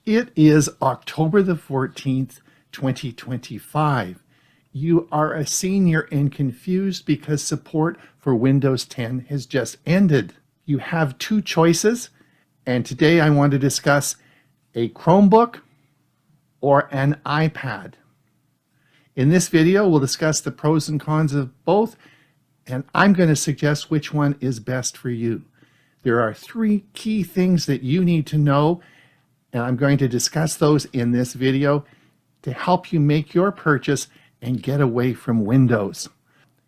It is October the 14th, 2025. You are a senior and confused because support for Windows 10 has just ended. You have two choices, and today I want to discuss a Chromebook or an iPad. In this video, we'll discuss the pros and cons of both, and I'm going to suggest which one is best for you. There are three key things that you need to know, and I'm going to discuss those in this video to help you make your purchase and get away from Windows.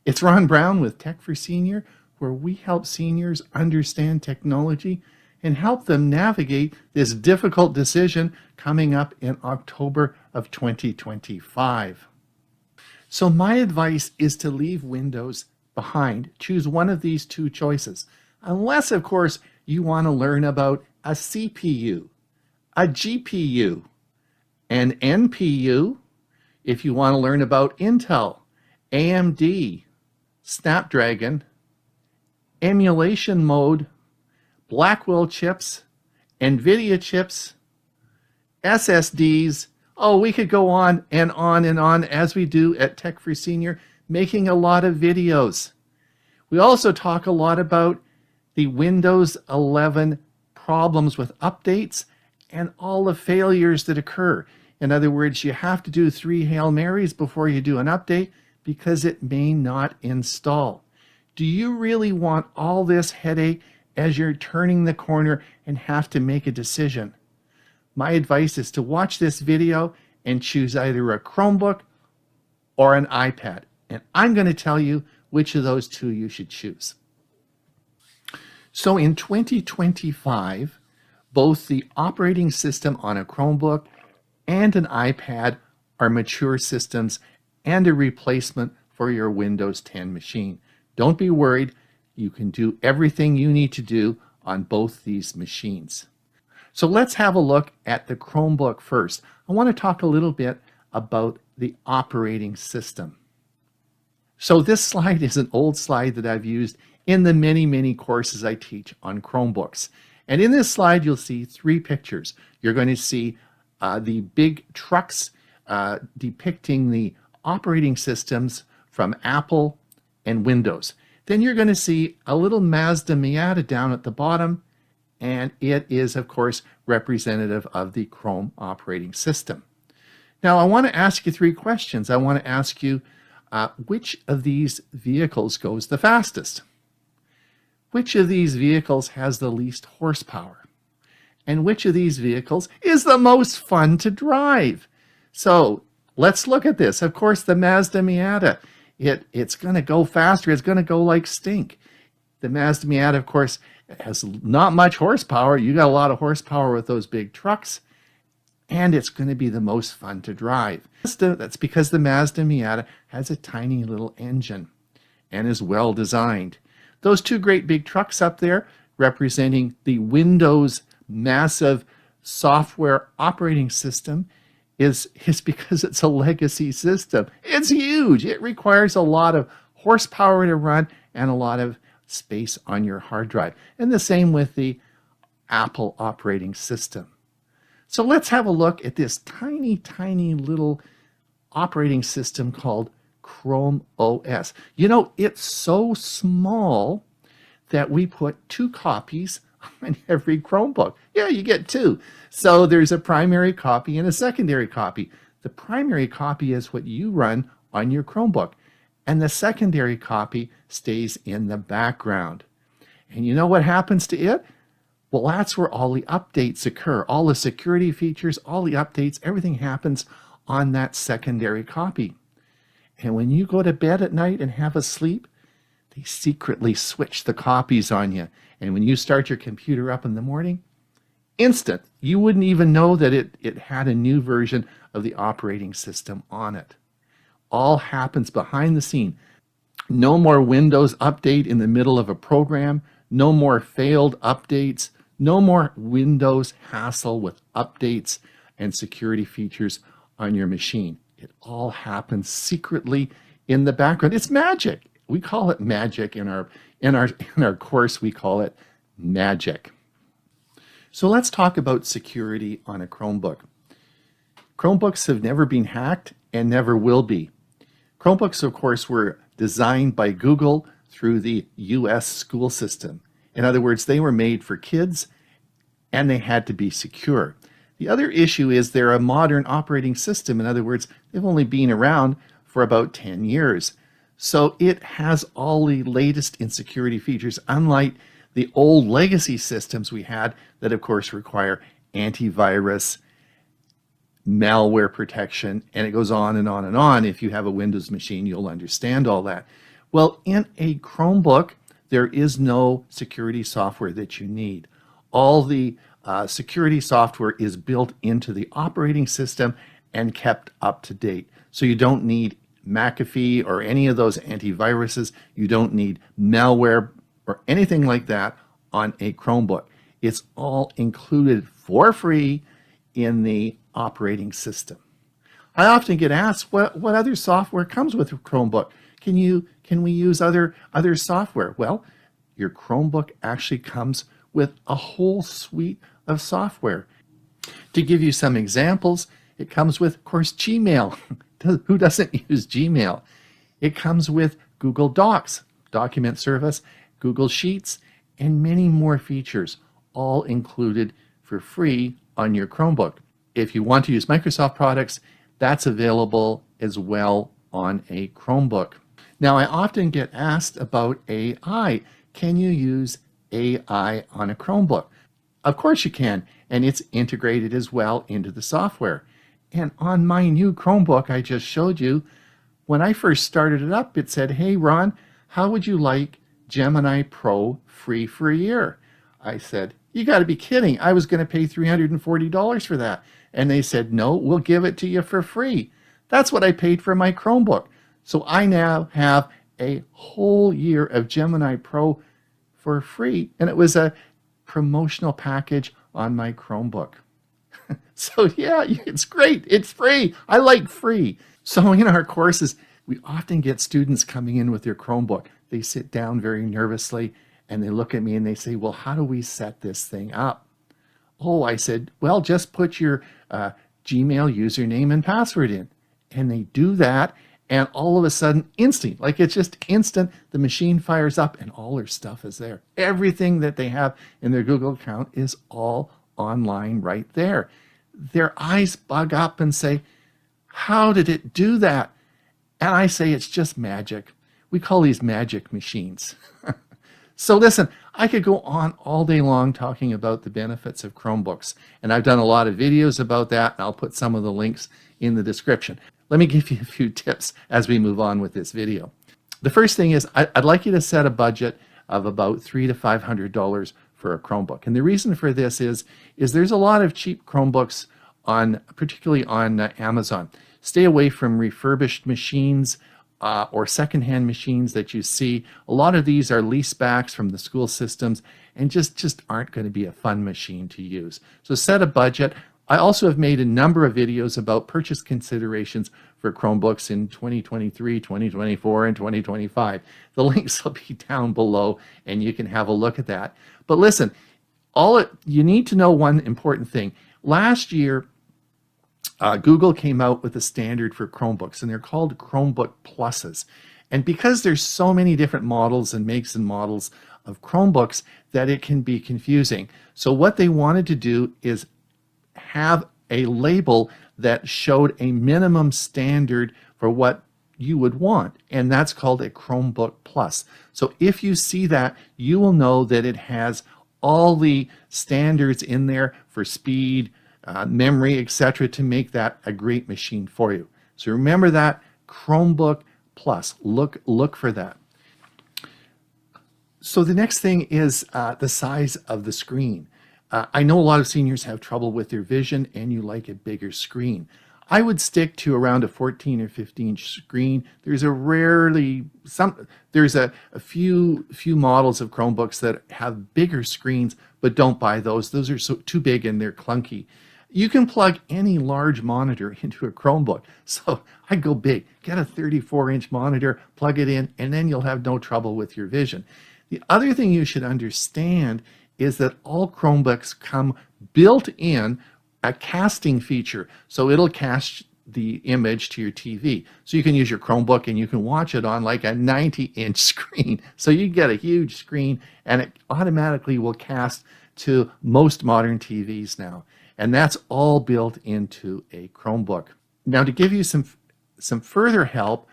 It's Ron Brown with Tech for Senior, where we help seniors understand technology and help them navigate this difficult decision coming up in October of 2025. So my advice is to leave Windows behind. Choose one of these two choices, unless, of course, you want to learn about a CPU, a GPU, an NPU, if you want to learn about Intel, AMD, Snapdragon, emulation mode, Blackwell chips, NVIDIA chips, SSDs. Oh, we could go on and on and on, as we do at Tech for Senior, making a lot of videos. We also talk a lot about the Windows 11 problems with updates and all the failures that occur. In other words, you have to do 3 Hail Marys before you do an update because it may not install. Do you really want all this headache as you're turning the corner and have to make a decision? My advice is to watch this video and choose either a Chromebook or an iPad. And I'm going to tell you which of those two you should choose. So in 2025, both the operating system on a Chromebook and an iPad are mature systems and a replacement for your Windows 10 machine. Don't be worried. You can do everything you need to do on both these machines. So let's have a look at the Chromebook first. I want to talk a little bit about the operating system. So this slide is an old slide that I've used in the many courses I teach on Chromebooks. And in this slide, you'll see 3 pictures. You're going to see the big trucks depicting the operating systems from Apple and Windows. Then you're going to see a little ℸ𝕝𝕝 𝔸𝕝 down at the bottom, and it is, of course, representative of the Chrome operating system. Now, I want to ask you 3 questions. I want to ask you, which of these vehicles goes the fastest? Which of these vehicles has the least horsepower? And which of these vehicles is the most fun to drive? So let's look at this. Of course, the ℸ𝕝𝕝 𝔸𝕝, it's going to go faster. It's going to go like stink. The ℸ𝕝𝕝 𝔸𝕝, of course, has not much horsepower. You got a lot of horsepower with those big trucks, and it's going to be the most fun to drive. That's because the ℸ𝕝𝕝 𝔸𝕝 has a tiny little engine and is well designed. Those 2 great big trucks up there representing the Windows massive software operating system is because it's a legacy system. It's huge. It requires a lot of horsepower to run and a lot of space on your hard drive. And the same with the Apple operating system. So let's have a look at this tiny little operating system called Chrome OS. You know, it's so small that we put 2 copies on every Chromebook. Yeah, you get 2. So there's a primary copy and a secondary copy. The primary copy is what you run on your Chromebook, and the secondary copy stays in the background. And you know what happens to it? Well, that's where all the updates occur. All the security features, all the updates, everything happens on that secondary copy. And when you go to bed at night and have a sleep, they secretly switch the copies on you. And when you start your computer up in the morning, instant, you wouldn't even know that it had a new version of the operating system on it. All happens behind the scene. No more Windows update in the middle of a program. No more failed updates. No more Windows hassle with updates and security features on your machine. It all happens secretly in the background. It's magic. We call it magic in our course. We call it magic. So let's talk about security on a Chromebook. Chromebooks have never been hacked and never will be. Chromebooks, of course, were designed by Google through the US school system. In other words, they were made for kids and they had to be secure. The other issue is they're a modern operating system. In other words, they've only been around for about 10 years. So it has all the latest in security features, unlike the old legacy systems we had that, of course, require antivirus, malware protection, and it goes on and on and on. If you have a Windows machine, you'll understand all that. Well, in a Chromebook, there is no security software that you need. All the security software is built into the operating system and kept up to date. So you don't need McAfee or any of those antiviruses. You don't need malware or anything like that on a Chromebook. It's all included for free in the operating system. I often get asked, what other software comes with a Chromebook? Can we use other software? Well, your Chromebook actually comes with a whole suite of software. To give you some examples, it comes with, of course, Gmail. Who doesn't use Gmail? It comes with Google Docs, document service, Google Sheets, and many more features, all included for free on your Chromebook. If you want to use Microsoft products, that's available as well on a Chromebook. Now, I often get asked about AI. Can you use AI on a Chromebook? Of course you can, and it's integrated as well into the software. And on my new Chromebook I just showed you, when I first started it up, it said, "Hey Ron, how would you like Gemini Pro free for a year?" I said, "You got to be kidding. I was going to pay $340 for that." And they said, "No, we'll give it to you for free." That's what I paid for my Chromebook. So I now have a whole year of Gemini Pro for free, and it was a promotional package on my Chromebook. So yeah, it's great. It's free. I like free. So in our courses, we often get students coming in with their Chromebook. They sit down very nervously and they look at me and they say, "Well, how do we set this thing up?" Oh, I said, "Well, just put your Gmail username and password in." And they do that, and all of a sudden, instant, like it's just instant, the machine fires up and all their stuff is there. Everything that they have in their Google account is all online right there. Their eyes bug up and say, "How did it do that?" And I say, it's just magic. We call these magic machines. So listen, I could go on all day long talking about the benefits of Chromebooks, and I've done a lot of videos about that, and I'll put some of the links in the description. Let me give you a few tips as we move on with this video. The first thing is I'd like you to set a budget of about $300 to $500 for a Chromebook. And the reason for this is there's a lot of cheap Chromebooks particularly on Amazon. Stay away from refurbished machines or secondhand machines that you see. A lot of these are leasebacks from the school systems and just aren't going to be a fun machine to use. So set a budget. I also have made a number of videos about purchase considerations for Chromebooks in 2023, 2024, and 2025. The links will be down below and you can have a look at that. But listen, you need to know one important thing. Last year, Google came out with a standard for Chromebooks, and they're called Chromebook Pluses. And because there's so many different models and makes and models of Chromebooks that it can be confusing. So what they wanted to do is have a label that showed a minimum standard for what you would want, and that's called a Chromebook Plus. So if you see that, you will know that it has all the standards in there for speed, memory, etc., to make that a great machine for you. So remember that, Chromebook Plus. Look for that. So the next thing is the size of the screen. I know a lot of seniors have trouble with their vision and you like a bigger screen. I would stick to around a 14 or 15 inch screen. There's a few models of Chromebooks that have bigger screens, but don't buy those. Those are too big and they're clunky. You can plug any large monitor into a Chromebook. So I'd go big, get a 34-inch monitor, plug it in, and then you'll have no trouble with your vision. The other thing you should understand is that all Chromebooks come built in a casting feature. So it'll cast the image to your TV. So you can use your Chromebook and you can watch it on like a 90-inch screen. So you get a huge screen and it automatically will cast to most modern TVs now. And that's all built into a Chromebook. Now, to give you some further help,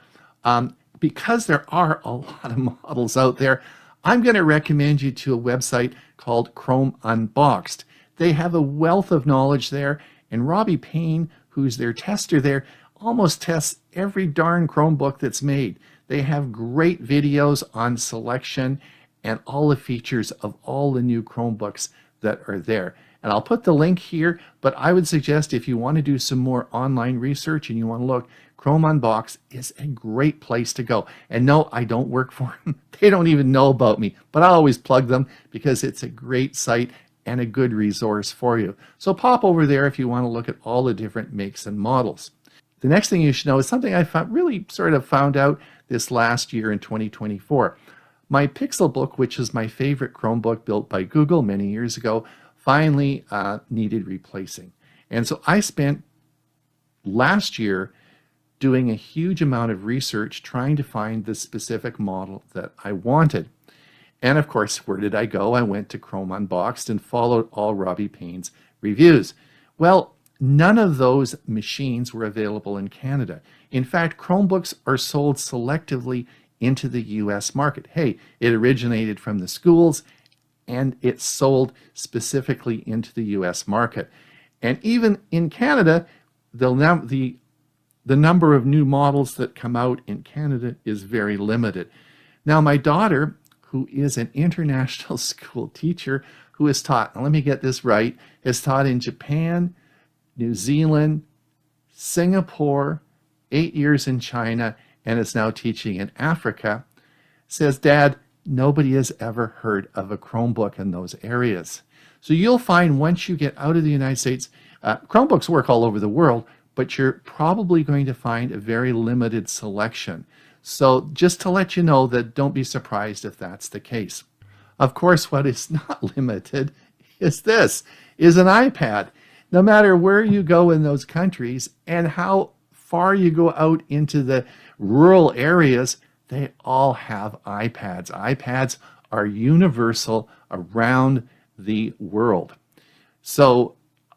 because there are a lot of models out there, I'm going to recommend you to a website called Chrome Unboxed. They have a wealth of knowledge there, and Robbie Payne, who's their tester there, almost tests every darn Chromebook that's made. They have great videos on selection and all the features of all the new Chromebooks that are there. And I'll put the link here, but I would suggest if you want to do some more online research and you want to look, Chrome Unboxed is a great place to go. And no, I don't work for them. They don't even know about me, but I always plug them because it's a great site and a good resource for you. So pop over there if you want to look at all the different makes and models. The next thing you should know is something I really sort of found out this last year in 2024. My Pixelbook, which is my favorite Chromebook built by Google many years ago, finally needed replacing. And so I spent last year doing a huge amount of research trying to find the specific model that I wanted. And of course, where did I go? I went to Chrome Unboxed and followed all Robbie Payne's reviews. Well, none of those machines were available in Canada. In fact, Chromebooks are sold selectively into the US market. Hey, it originated from the schools and it's sold specifically into the US market. And even in Canada, the number of new models that come out in Canada is very limited. Now, my daughter, who is an international school teacher, who has taught, now let me get this right, has taught in Japan, New Zealand, Singapore, 8 years in China, and is now teaching in Africa, says, Dad, nobody has ever heard of a Chromebook in those areas. So you'll find once you get out of the United States, Chromebooks work all over the world, but you're probably going to find a very limited selection. So just to let you know that don't be surprised if that's the case. Of course, what is not limited is an iPad. No matter where you go in those countries and how far you go out into the rural areas, they all have iPads. iPads are universal around the world. So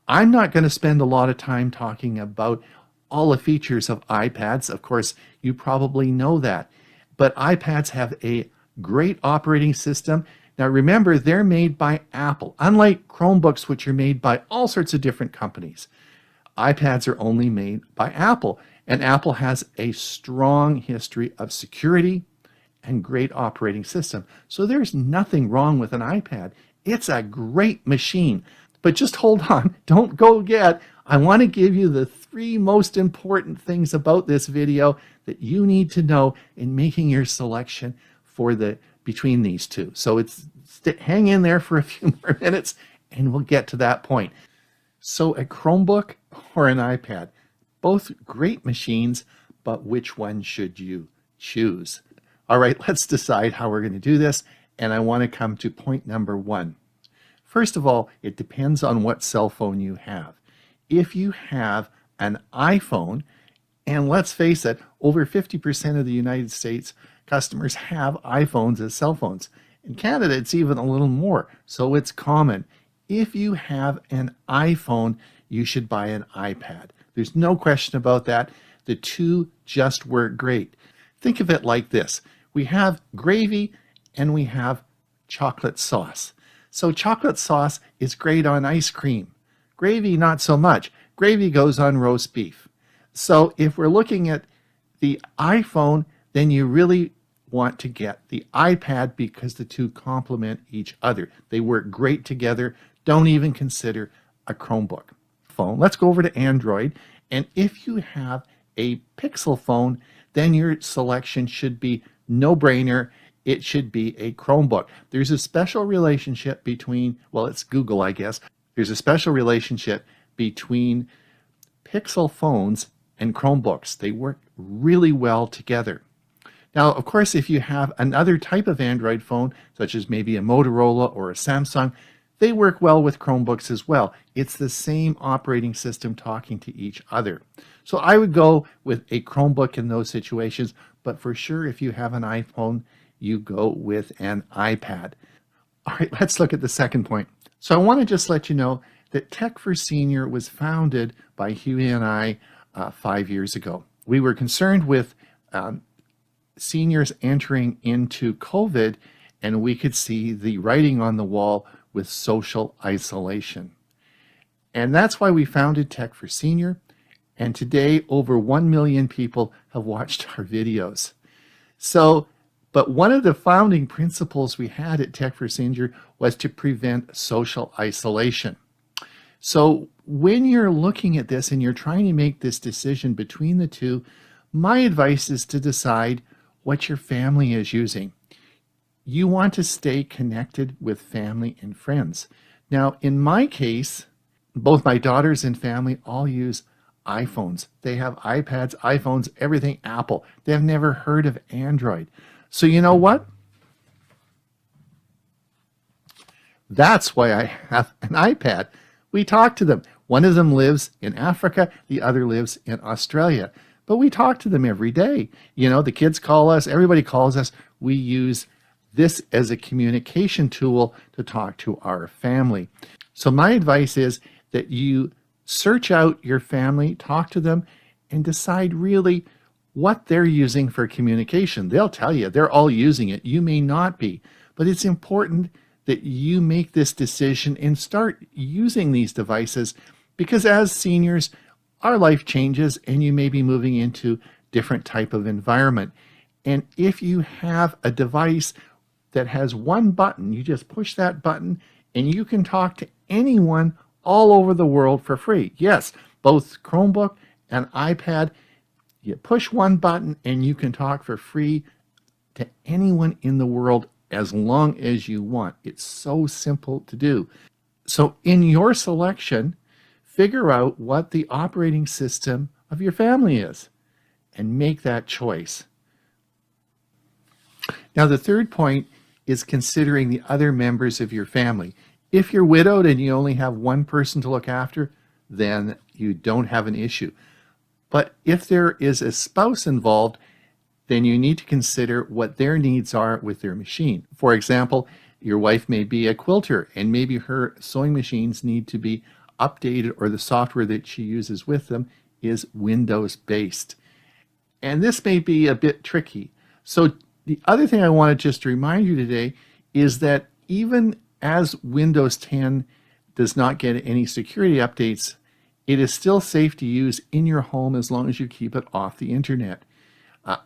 I'm not going to spend a lot of time talking about all the features of iPads. Of course, you probably know that. But iPads have a great operating system. Now remember, they're made by Apple. Unlike Chromebooks, which are made by all sorts of different companies, iPads are only made by Apple. And Apple has a strong history of security and great operating system. So there's nothing wrong with an iPad. It's a great machine. But just hold on, don't go yet. I want to give you the 3 most important things about this video that you need to know in making your selection for between these two. So hang in there for a few more minutes and we'll get to that point. So a Chromebook or an iPad, both great machines, but which one should you choose? All right, let's decide how we're going to do this. And I want to come to point number 1. First of all, it depends on what cell phone you have. If you have an iPhone, and let's face it, over 50% of the United States customers have iPhones as cell phones. In Canada, it's even a little more, so it's common. If you have an iPhone, you should buy an iPad. There's no question about that. The two just work great. Think of it like this. We have gravy and we have chocolate sauce. So chocolate sauce is great on ice cream. Gravy, not so much. Gravy goes on roast beef. So if we're looking at the iPhone, then you really want to get the iPad because the two complement each other. They work great together. Don't even consider a Chromebook. Phone. Let's go over to Android. And if you have a Pixel phone, then your selection should be no-brainer. It should be a Chromebook. There's a special relationship between, well, it's Google, I guess. There's a special relationship between Pixel phones and Chromebooks. They work really well together. Now, of course, if you have another type of Android phone, such as maybe a Motorola or a Samsung, they work well with Chromebooks as well. It's the same operating system talking to each other. So I would go with a Chromebook in those situations, but for sure, if you have an iPhone, you go with an iPad. All right, let's look at the second point. So I want to just let you know that Tech for Senior was founded by Hewie and I 5 years ago. We were concerned with seniors entering into COVID, and we could see the writing on the wall with social isolation. And that's why we founded Tech for Senior. And today, over 1 million people have watched our videos. But one of the founding principles we had at Tech for Senior was to prevent social isolation. So when you're looking at this and you're trying to make this decision between the two, my advice is to decide what your family is using. You want to stay connected with family and friends. Now, in my case, both my daughters and family all use iPhones. They have iPads, iPhones, everything Apple. They have never heard of Android. So you know what? That's why I have an iPad. We talk to them. One of them lives in Africa, the other lives in Australia. But we talk to them every day. You know, the kids call us, everybody calls us. We use this as a communication tool to talk to our family. So my advice is that you search out your family, talk to them, and decide really what they're using for communication. They'll tell you they're all using it. You may not be, but it's important that you make this decision and start using these devices, because as seniors, our life changes and you may be moving into different type of environment. And if you have a device that has one button, you just push that button and you can talk to anyone all over the world for free. Yes, both Chromebook and iPad, you push one button and you can talk for free to anyone in the world as long as you want. It's so simple to do. So in your selection, figure out what the operating system of your family is and make that choice. Now, the third point is considering the other members of your family. If you're widowed and you only have one person to look after, then you don't have an issue. But if there is a spouse involved, then you need to consider what their needs are with their machine. For example, your wife may be a quilter and maybe her sewing machines need to be updated, or the software that she uses with them is Windows based. And this may be a bit tricky. So the other thing I want to just remind you today is that even as Windows 10 does not get any security updates, it is still safe to use in your home as long as you keep it off the internet.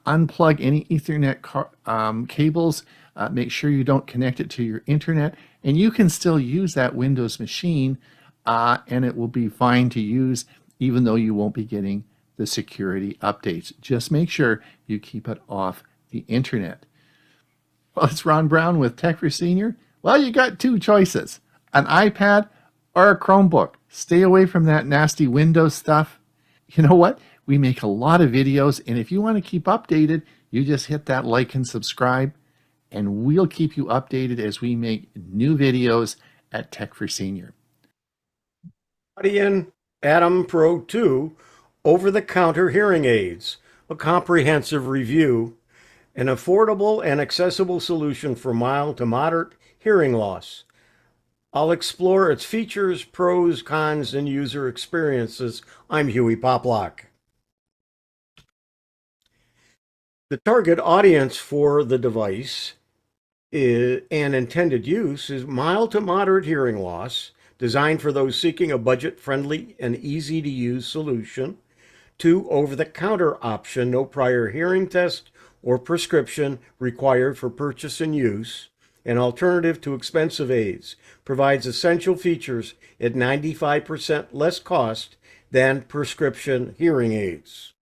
Unplug any Ethernet cables. Make sure you don't connect it to your internet, and you can still use that Windows machine, and it will be fine to use even though you won't be getting the security updates. Just make sure you keep it off the internet. Well, it's Ron Brown with Tech for Senior. Well, you got two choices, an iPad or a Chromebook. Stay away from that nasty Windows stuff. You know what? We make a lot of videos, and if you want to keep updated, you just hit that like and subscribe, and we'll keep you updated as we make new videos at Tech for Senior. Audien Atom Pro 2 over-the-counter hearing aids, a comprehensive review, an affordable and accessible solution for mild to moderate hearing loss. I'll explore its features, pros, cons, and user experiences. I'm Hewie Poplock. The target audience for the device and intended use is mild to moderate hearing loss, designed for those seeking a budget-friendly and easy-to-use solution. 2, over-the-counter option, no prior hearing test or prescription required for purchase and use. An alternative to expensive aids, provides essential features at 95% less cost than prescription hearing aids.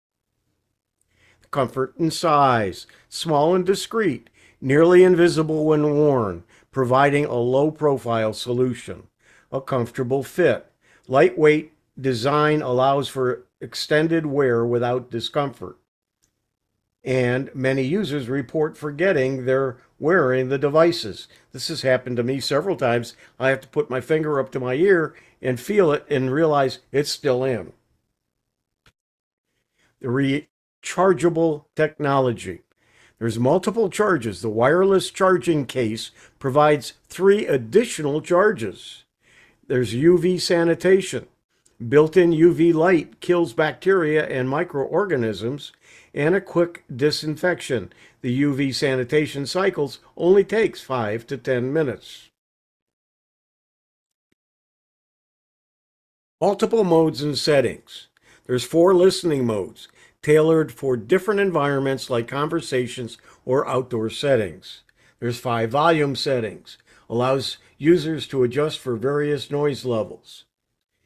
Comfort and size, small and discreet, nearly invisible when worn, providing a low-profile solution. A comfortable fit, lightweight design allows for extended wear without discomfort. and many users report forgetting they're wearing the devices. This has happened to me several times. I have to put my finger up to my ear and feel it and realize it's still in. The rechargeable technology. There's multiple charges. The wireless charging case provides 3 additional charges. There's UV sanitation. Built-in UV light kills bacteria and microorganisms, and a quick disinfection. The UV sanitation cycles only takes 5 to 10 minutes. Multiple modes and settings. There's 4 listening modes, tailored for different environments like conversations or outdoor settings. There's 5 volume settings, allows users to adjust for various noise levels.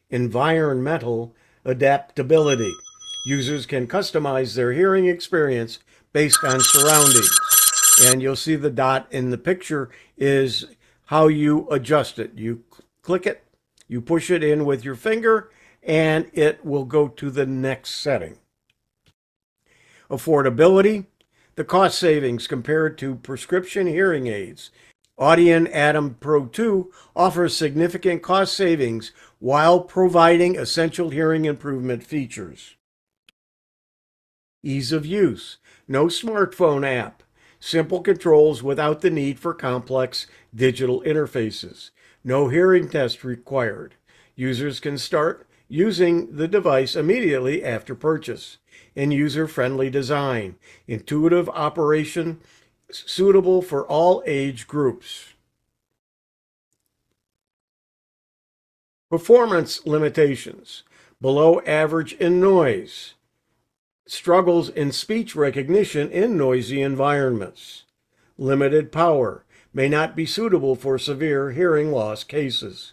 Environmental adaptability. Users can customize their hearing experience based on surroundings. And you'll see the dot in the picture is how you adjust it. You click it, you push it in with your finger, and it will go to the next setting. Affordability. The cost savings compared to prescription hearing aids. Audien ℸ𝕝𝕉 Pro 2 offers significant cost savings while providing essential hearing improvement features. Ease of use. No smartphone app. Simple controls without the need for complex digital interfaces. No hearing test required. Users can start using the device immediately after purchase. And user-friendly design. Intuitive operation, suitable for all age groups. Performance limitations. Below average in noise. Struggles in speech recognition in noisy environments. Limited power. May not be suitable for severe hearing loss cases.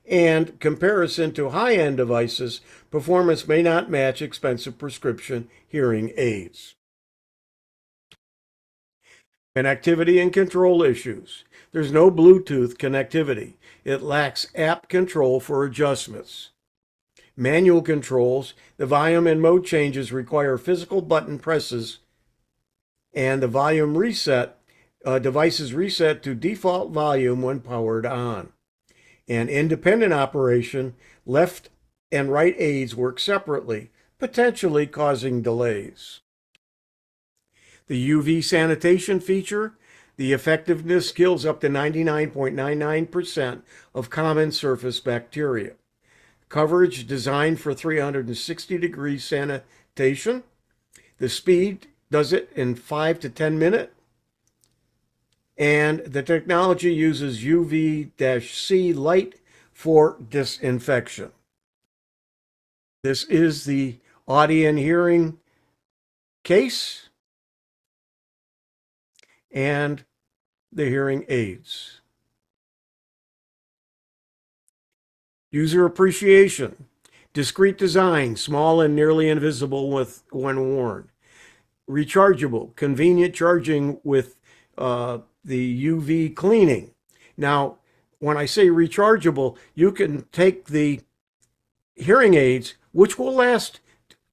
And comparison to high-end devices, performance may not match expensive prescription hearing aids. Connectivity and control issues. There's no Bluetooth connectivity. It lacks app control for adjustments. Manual controls. The volume and mode changes require physical button presses, and the volume reset, devices reset to default volume when powered on. And independent operation, left and right aids work separately, potentially causing delays. The UV sanitation feature, the effectiveness kills up to 99.99% of common surface bacteria. Coverage designed for 360-degree sanitation. The speed does it in 5 to 10 minutes. And the technology uses UV-C light for disinfection. This is the Audien hearing case and the hearing aids. User appreciation. Discreet design, small and nearly invisible when worn. Rechargeable, convenient charging with the UV cleaning. Now, when I say rechargeable, you can take the hearing aids, which will last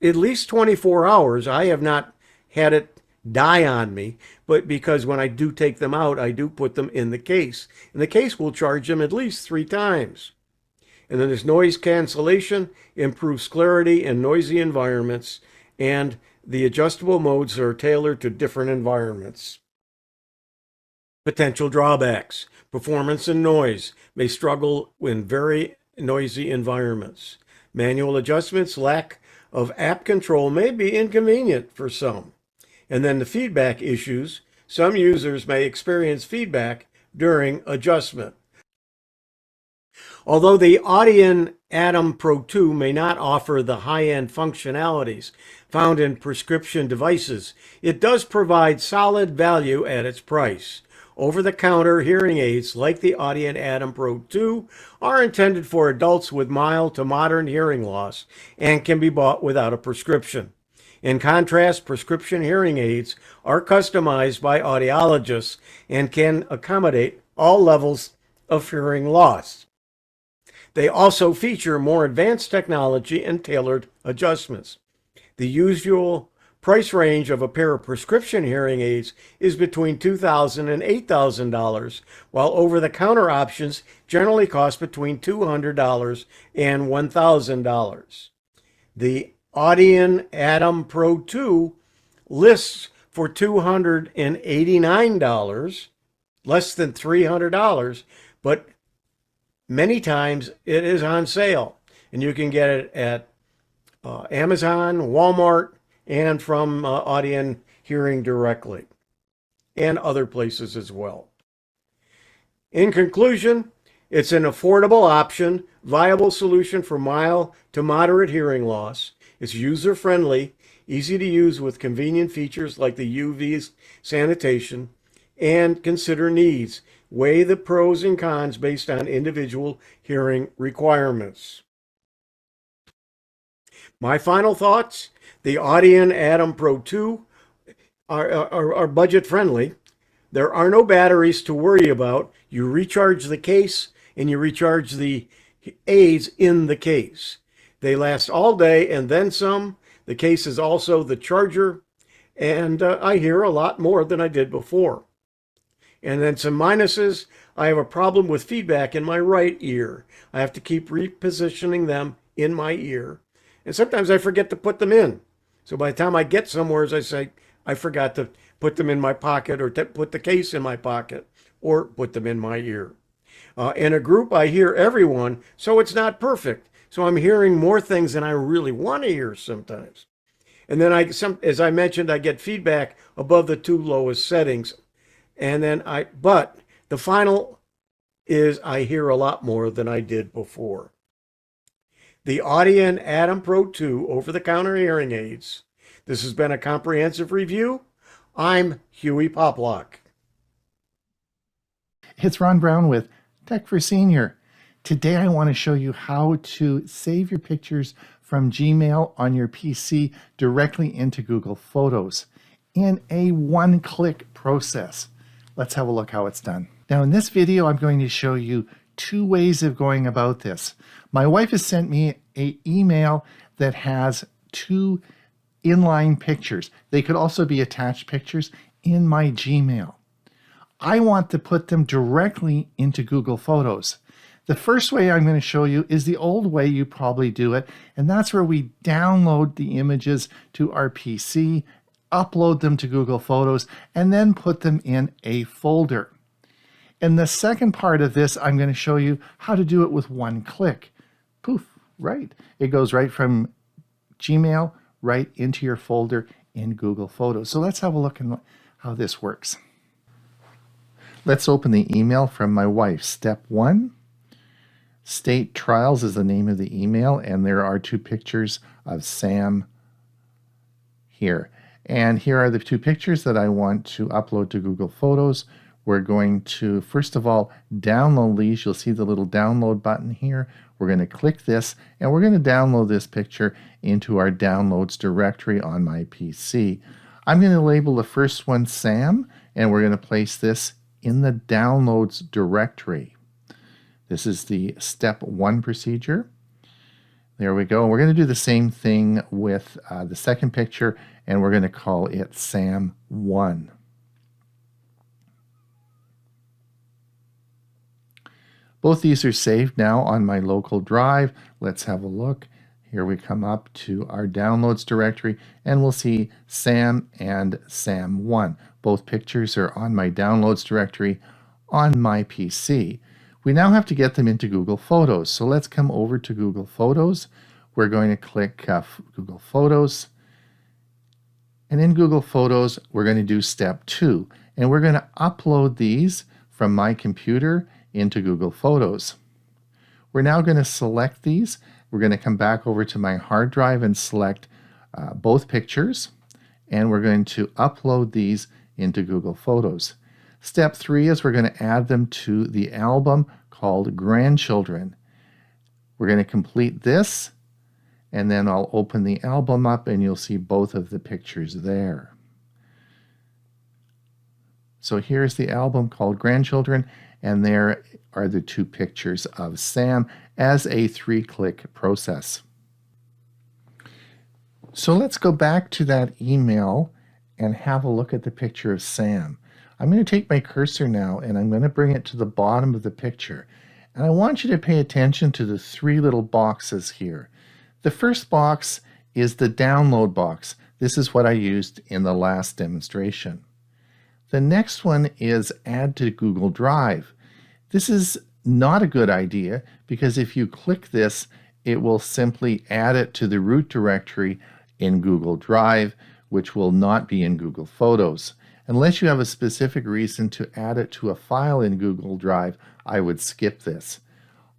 at least 24 hours. I have not had it die on me, but because when I do take them out, I do put them in the case. And the case will charge them at least 3 times. And then there's noise cancellation, improves clarity in noisy environments, and the adjustable modes are tailored to different environments. Potential drawbacks. Performance and noise may struggle in very noisy environments. Manual adjustments, lack of app control may be inconvenient for some. And then the feedback issues. Some users may experience feedback during adjustment. Although the Audien ℸ𝕝𝕉 Pro 2 may not offer the high-end functionalities found in prescription devices, it does provide solid value at its price. Over-the-counter hearing aids like the Audien ℸ𝕝𝕉 Pro 2 are intended for adults with mild to moderate hearing loss and can be bought without a prescription. In contrast, prescription hearing aids are customized by audiologists and can accommodate all levels of hearing loss. They also feature more advanced technology and tailored adjustments. The usual price range of a pair of prescription hearing aids is between $2,000 and $8,000, while over-the-counter options generally cost between $200 and $1,000. The Audien Atom Pro 2 lists for $289, less than $300, but many times it is on sale, and you can get it at Amazon, Walmart, and from Audien Hearing directly, and other places as well. In conclusion, it's an affordable option, viable solution for mild to moderate hearing loss. It's user-friendly, easy to use with convenient features like the UV sanitation, and consider needs. Weigh the pros and cons based on individual hearing requirements. My final thoughts: the Audien Atom Pro 2 are budget friendly. There are no batteries to worry about. You recharge the case and you recharge the aids in the case. They last all day and then some. The case is also the charger, and I hear a lot more than I did before. And then some minuses: I have a problem with feedback in my right ear. I have to keep repositioning them in my ear. And sometimes I forget to put them in. So by the time I get somewhere, as I say, I forgot to put them in my pocket, or put the case in my pocket, or put them in my ear. In a group, I hear everyone, so it's not perfect. So I'm hearing more things than I really want to hear sometimes. And then as I mentioned, I get feedback above the two lowest settings. And then but the final is I hear a lot more than I did before. The Audien Atom Pro 2 over-the-counter hearing aids. This has been a comprehensive review. I'm Hewie Poplock. It's Ron Brown with Tech for Senior. Today I want to show you how to save your pictures from Gmail on your PC directly into Google Photos in a one-click process. Let's have a look how it's done. Now in this video, I'm going to show you two ways of going about this. My wife has sent me an email that has two inline pictures. They could also be attached pictures in my Gmail. I want to put them directly into Google Photos. The first way I'm going to show you is the old way you probably do it, and that's where we download the images to our PC, upload them to Google Photos, and then put them in a folder. In the second part of this, I'm going to show you how to do it with one click. Poof, right. It goes right from Gmail right into your folder in Google Photos. So let's have a look at how this works. Let's open the email from my wife. Step 1, State Trials is the name of the email, and there are two pictures of Sam here. And here are the two pictures that I want to upload to Google Photos. We're going to, first of all, download these. You'll see the little download button here. We're going to click this, and we're going to download this picture into our downloads directory on my PC. I'm going to label the first one Sam, and we're going to place this in the downloads directory. This is the step 1 procedure. There we go. We're going to do the same thing with the second picture, and we're going to call it Sam1. Both these are saved now on my local drive. Let's have a look. Here we come up to our downloads directory, and we'll see Sam and Sam1. Both pictures are on my downloads directory on my PC. We now have to get them into Google Photos. So let's come over to Google Photos. We're going to click Google Photos. And in Google Photos, we're going to do step 2. And we're going to upload these from my computer into Google Photos. We're now going to select these. We're going to come back over to my hard drive and select both pictures. And we're going to upload these into Google Photos. Step 3 is we're going to add them to the album called Grandchildren. We're going to complete this, and then I'll open the album up and you'll see both of the pictures there. So here's the album called Grandchildren, and there are the two pictures of Sam as a 3-click process. So let's go back to that email and have a look at the picture of Sam. I'm going to take my cursor now and I'm going to bring it to the bottom of the picture. And I want you to pay attention to the three little boxes here. The first box is the download box. This is what I used in the last demonstration. The next one is add to Google Drive. This is not a good idea because if you click this, it will simply add it to the root directory in Google Drive, which will not be in Google Photos. Unless you have a specific reason to add it to a file in Google Drive, I would skip this.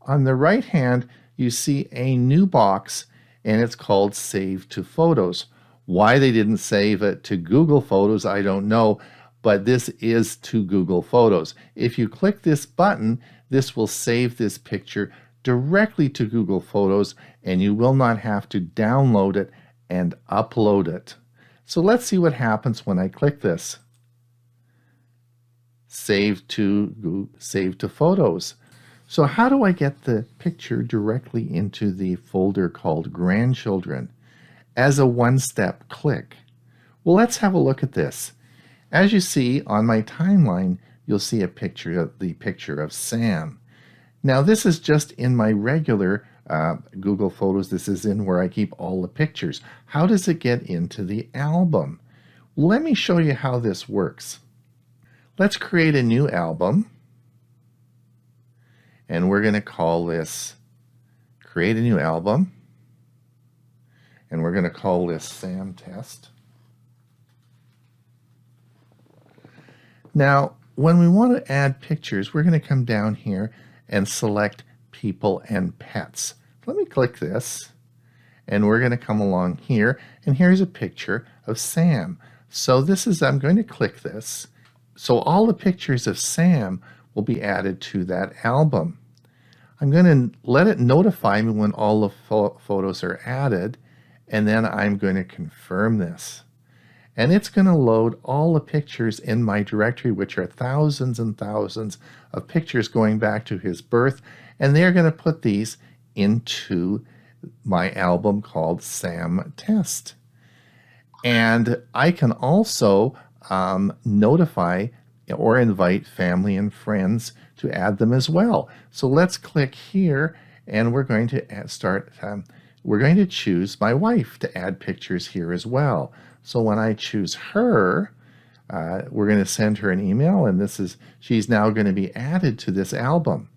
On the right hand, you see a new box and it's called Save to Photos. Why they didn't save it to Google Photos, I don't know, but this is to Google Photos. If you click this button, this will save this picture directly to Google Photos and you will not have to download it and upload it. So let's see what happens when I click this. Save to Photos. So how do I get the picture directly into the folder called Grandchildren as a one-step click? Well, let's have a look at this. As you see on my timeline, you'll see a picture of the picture of Sam. Now this is just in my regular Google Photos. This is in where I keep all the pictures. How does it get into the album? Let me show you how this works. Let's create a new album. And we're going to call this Create a New Album. And we're going to call this Sam Test. Now, when we want to add pictures, we're going to come down here and select People and Pets. Let me click this. And we're going to come along here. And here's a picture of Sam. So this is, I'm going to click this. So all the pictures of Sam will be added to that album. I'm going to let it notify me when all the photos are added, and then I'm going to confirm this. And it's going to load all the pictures in my directory, which are thousands and thousands of pictures going back to his birth, and they're going to put these into my album called Sam Test. And I can also notify or invite family and friends to add them as well. So let's click here and we're going to we're going to choose my wife to add pictures here as well. So when I choose her, we're going to send her an email and she's now going to be added to this album.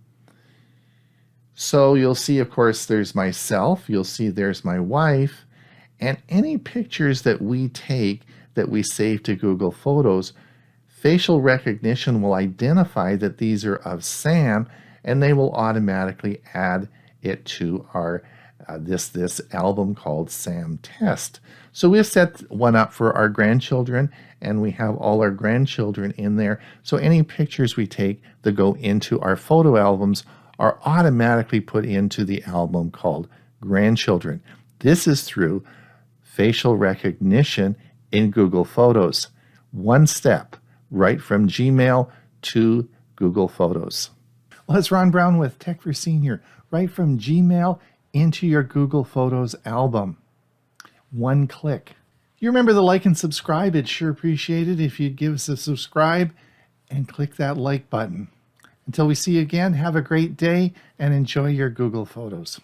So you'll see, of course, there's myself, you'll see there's my wife, and any pictures that we take that we save to Google Photos, facial recognition will identify that these are of Sam, and they will automatically add it to our this album called Sam Test. So we've set one up for our grandchildren, and we have all our grandchildren in there. So any pictures we take that go into our photo albums are automatically put into the album called Grandchildren. This is through facial recognition in Google Photos. One step, right from Gmail to Google Photos. Well, it's Ron Brown with Tech for Senior, right from Gmail into your Google Photos album. One click. You remember the like and subscribe? I'd sure appreciate it if you'd give us a subscribe and click that like button. Until we see you again, have a great day and enjoy your Google Photos.